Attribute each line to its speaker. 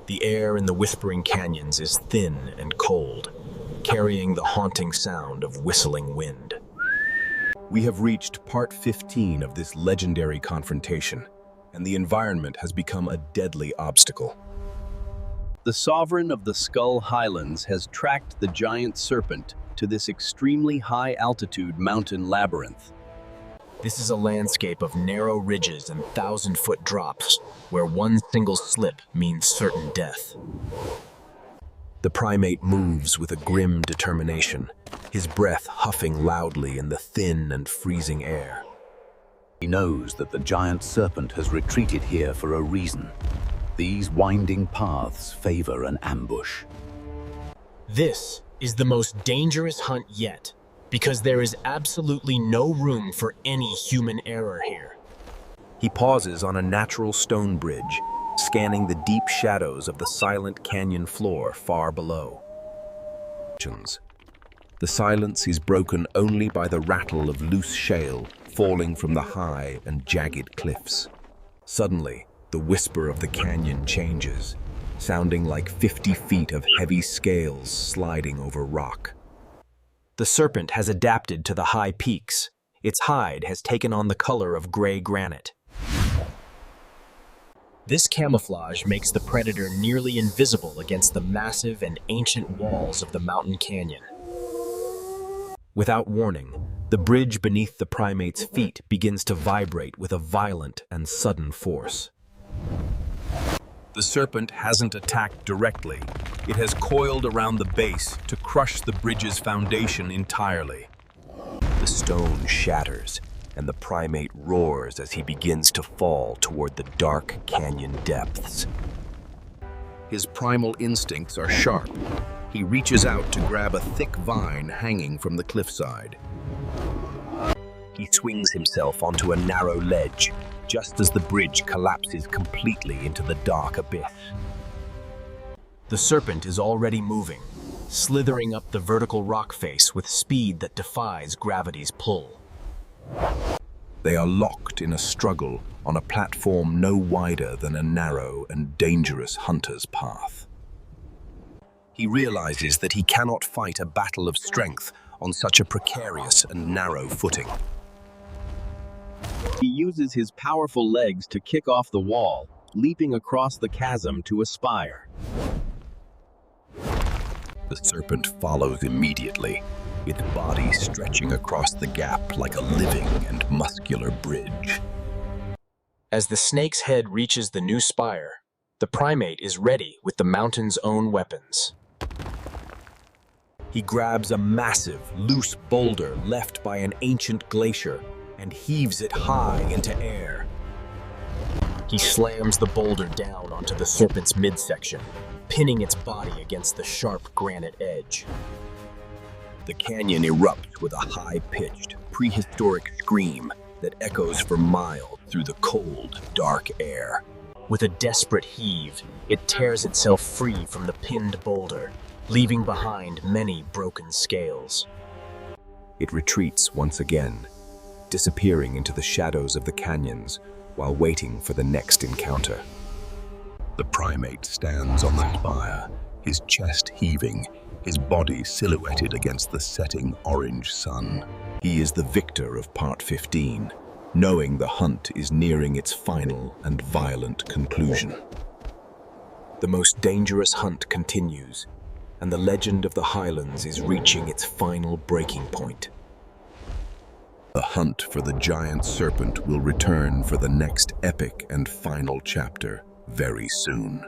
Speaker 1: The air in the whispering canyons is thin and cold, carrying the haunting sound of whistling wind. We have reached part 15 of this legendary confrontation, and the environment has become a deadly obstacle.
Speaker 2: The sovereign of the Skull Highlands has tracked the giant serpent to this extremely high-altitude mountain labyrinth.
Speaker 1: This is a landscape of narrow ridges and thousand-foot drops, where one single slip means certain death. The primate moves with a grim determination, his breath huffing loudly in the thin and freezing air.
Speaker 3: He knows that the giant serpent has retreated here for a reason. These winding paths favor an ambush.
Speaker 1: This is the most dangerous hunt yet, because there is absolutely no room for any human error here. He pauses on a natural stone bridge, scanning the deep shadows of the silent canyon floor far below. The silence is broken only by the rattle of loose shale falling from the high and jagged cliffs. Suddenly, the whisper of the canyon changes, sounding like 50 feet of heavy scales sliding over rock. The serpent has adapted to the high peaks. Its hide has taken on the color of gray granite. This camouflage makes the predator nearly invisible against the massive and ancient walls of the mountain canyon. Without warning, the bridge beneath the primate's feet begins to vibrate with a violent and sudden force. The serpent hasn't attacked directly. It has coiled around the base to crush the bridge's foundation entirely. The stone shatters, and the primate roars as he begins to fall toward the dark canyon depths. His primal instincts are sharp. He reaches out to grab a thick vine hanging from the cliffside. He swings himself onto a narrow ledge, just as the bridge collapses completely into the dark abyss. The serpent is already moving, slithering up the vertical rock face with speed that defies gravity's pull. They are locked in a struggle on a platform no wider than a narrow and dangerous hunter's path. He realizes that he cannot fight a battle of strength on such a precarious and narrow footing.
Speaker 2: He uses his powerful legs to kick off the wall, leaping across the chasm to aspire.
Speaker 1: The serpent follows immediately, its body stretching across the gap like a living and muscular bridge. As the snake's head reaches the new spire, the primate is ready with the mountain's own weapons. He grabs a massive, loose boulder left by an ancient glacier and heaves it high into air. He slams the boulder down onto the serpent's midsection, pinning its body against the sharp granite edge. The canyon erupts with a high-pitched, prehistoric scream that echoes for miles through the cold, dark air. With a desperate heave, it tears itself free from the pinned boulder, leaving behind many broken scales. It retreats once again, disappearing into the shadows of the canyons while waiting for the next encounter. The primate stands on the spire, his chest heaving, his body silhouetted against the setting orange sun. He is the victor of part 15, knowing the hunt is nearing its final and violent conclusion. The most dangerous hunt continues, and the legend of the Highlands is reaching its final breaking point. The hunt for the giant serpent will return for the next epic and final chapter very soon.